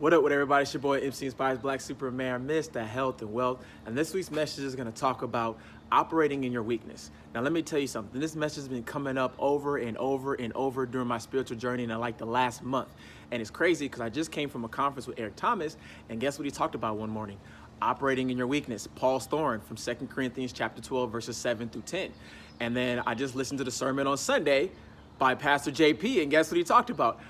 What up with everybody? It's your boy MC Inspires Black Superman, Mr. Health and Wealth. And this week's message is going to talk about operating in your weakness. Now, let me tell you something. This message has been coming up over and over and over during my spiritual journey in like the last month. And it's crazy because I just came from a conference with Eric Thomas, and guess what he talked about one morning? Operating in your weakness. Paul's thorn from 2 Corinthians chapter 12, verses 7 through 10. And then I just listened to the sermon on Sunday by Pastor JP, and guess what he talked about?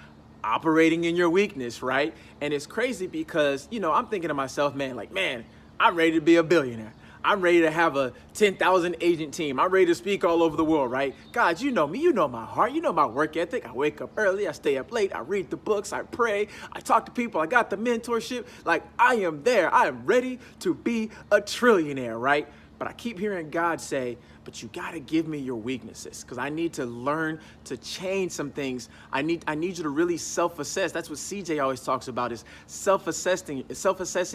Operating in your weakness, right? And it's crazy because, I'm thinking to myself, man, I'm ready to be a billionaire. I'm ready to have a 10,000 agent team. I'm ready to speak all over the world, right? God, you know me, you know my heart, you know my work ethic. I wake up early, I stay up late, I read the books, I pray, I talk to people, I got the mentorship. Like, I am there. I am ready to be a trillionaire, right? But I keep hearing God say, but you got to give me your weaknesses because I need to learn to change some things. I need you to really self-assess. That's what CJ always talks about, is self-assessing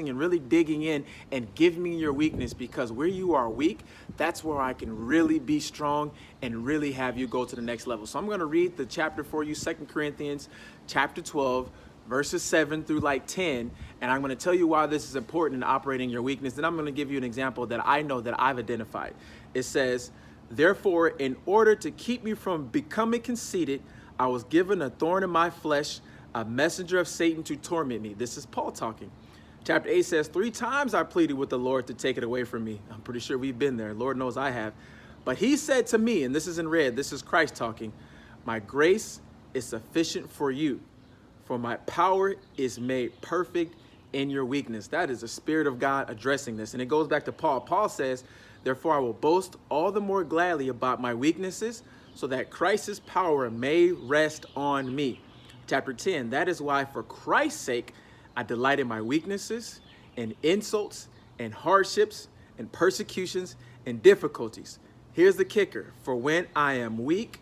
and really digging in and give me your weakness, because where you are weak, that's where I can really be strong and really have you go to the next level. So I'm going to read the chapter for you, 2 Corinthians chapter 12, verses 7 through 10, and I'm going to tell you why this is important in operating your weakness. Then I'm going to give you an example that I know that I've identified. It says, therefore, in order to keep me from becoming conceited, I was given a thorn in my flesh, a messenger of Satan to torment me. This is Paul talking. Chapter 8 says, 3 times I pleaded with the Lord to take it away from me. I'm pretty sure we've been there. Lord knows I have. But he said to me, and this is in red, this is Christ talking, my grace is sufficient for you, for my power is made perfect in your weakness. That is the Spirit of God addressing this. And it goes back to Paul. Paul says, therefore I will boast all the more gladly about my weaknesses, so that Christ's power may rest on me. Chapter 10, that is why for Christ's sake I delight in my weaknesses, in insults, and hardships, and persecutions, and difficulties. Here's the kicker. For when I am weak,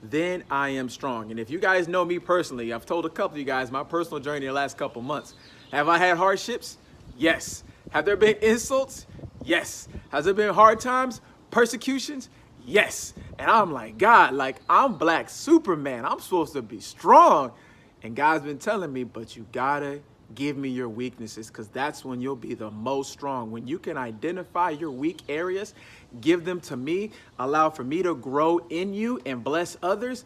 then I am strong. And if you guys know me personally, I've told a couple of you guys my personal journey the last couple months. Have I had hardships? Yes. Have there been insults? Yes. Has there been hard times? Persecutions? Yes. And I'm like, God, I'm Black Superman. I'm supposed to be strong. And God's been telling me, but you gotta give me your weaknesses, because that's when you'll be the most strong. When you can identify your weak areas, give them to me, allow for me to grow in you and bless others,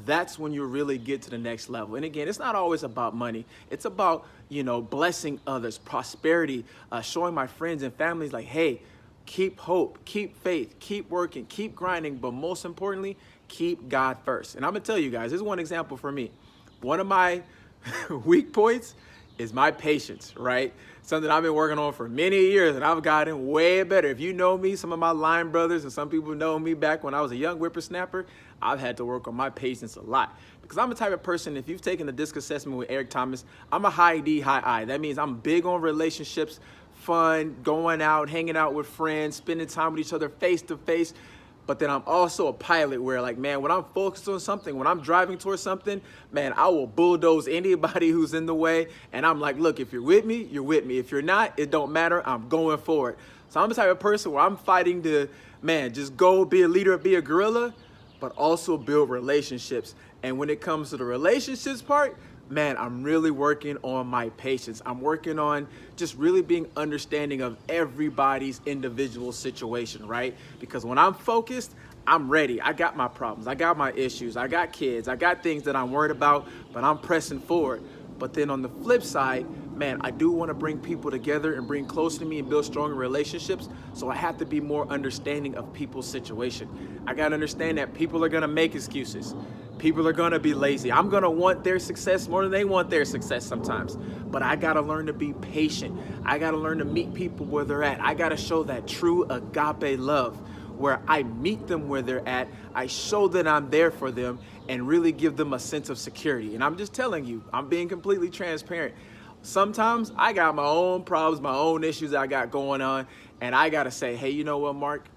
that's when you really get to the next level. And again, it's not always about money. It's about, blessing others, prosperity, showing my friends and families hey, keep hope, keep faith, keep working, keep grinding, but most importantly, keep God first. And I'm gonna tell you guys, this is one example for me. One of my weak points is my patience, right? Something I've been working on for many years, and I've gotten way better. If you know me, some of my line brothers and some people know me back when I was a young whippersnapper, I've had to work on my patience a lot. Because I'm the type of person, if you've taken the DISC assessment with Eric Thomas, I'm a high D, high I. That means I'm big on relationships, fun, going out, hanging out with friends, spending time with each other face to face. But then I'm also a pilot where when I'm focused on something, when I'm driving towards something, man, I will bulldoze anybody who's in the way. And I'm like, look, if you're with me, you're with me. If you're not, it don't matter. I'm going forward. So I'm the type of person where I'm fighting to, just go be a leader, be a guerrilla, but also build relationships. And when it comes to the relationships part, man, I'm really working on my patience. I'm working on just really being understanding of everybody's individual situation, right? Because when I'm focused, I'm ready. I got my problems. I got my issues. I got kids. I got things that I'm worried about, but I'm pressing forward. But then on the flip side, man, I do want to bring people together and bring close to me and build stronger relationships. So I have to be more understanding of people's situation. I got to understand that people are going to make excuses. People are going to be lazy. I'm going to want their success more than they want their success sometimes. But I got to learn to be patient. I got to learn to meet people where they're at. I got to show that true agape love where I meet them where they're at. I show that I'm there for them and really give them a sense of security. And I'm just telling you, I'm being completely transparent. Sometimes I got my own problems, my own issues I got going on. And I got to say, hey, you know what, Mark?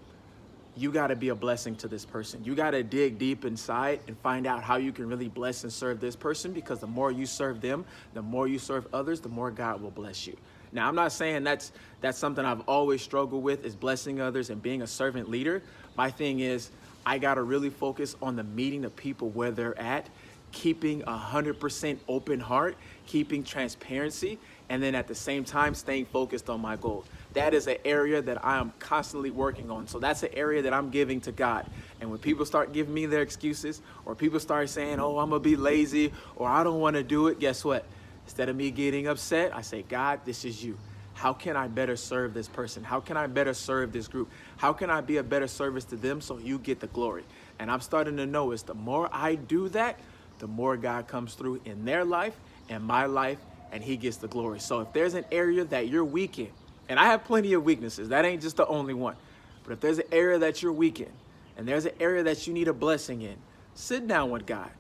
You got to be a blessing to this person. You got to dig deep inside and find out how you can really bless and serve this person, because the more you serve them, the more you serve others, the more God will bless you. Now, I'm not saying that's something I've always struggled with, is blessing others and being a servant leader. My thing is, I got to really focus on the meeting the people where they're at keeping 100% open heart, keeping transparency, and then at the same time staying focused on my goal. That is an area that I am constantly working on. So that's an area that I'm giving to God. And when people start giving me their excuses, or people start saying, oh, I'm gonna be lazy, or I don't wanna do it, guess what? Instead of me getting upset, I say, God, this is you. How can I better serve this person? How can I better serve this group? How can I be a better service to them so you get the glory? And I'm starting to notice the more I do that, the more God comes through in their life and my life, and he gets the glory. So if there's an area that you're weak in, and I have plenty of weaknesses, that ain't just the only one, but if there's an area that you're weak in, and there's an area that you need a blessing in, sit down with God.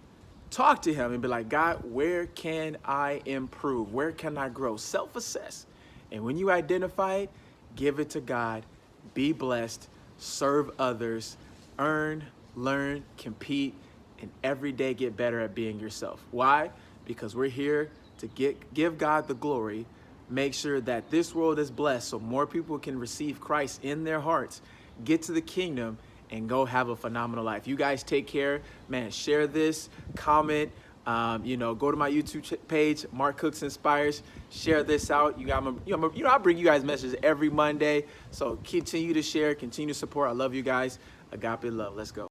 Talk to him and be like, God, where can I improve? Where can I grow? Self-assess. And when you identify it, give it to God, be blessed, serve others, earn, learn, compete, and every day get better at being yourself. Why? Because we're here to give God the glory, make sure that this world is blessed so more people can receive Christ in their hearts, get to the kingdom, and go have a phenomenal life. You guys take care, man. Share this, comment, go to my YouTube page, Mark Cooks Inspires. Share this out. I bring you guys messages every Monday. So continue to share, continue to support. I love you guys. Agape love. Let's go.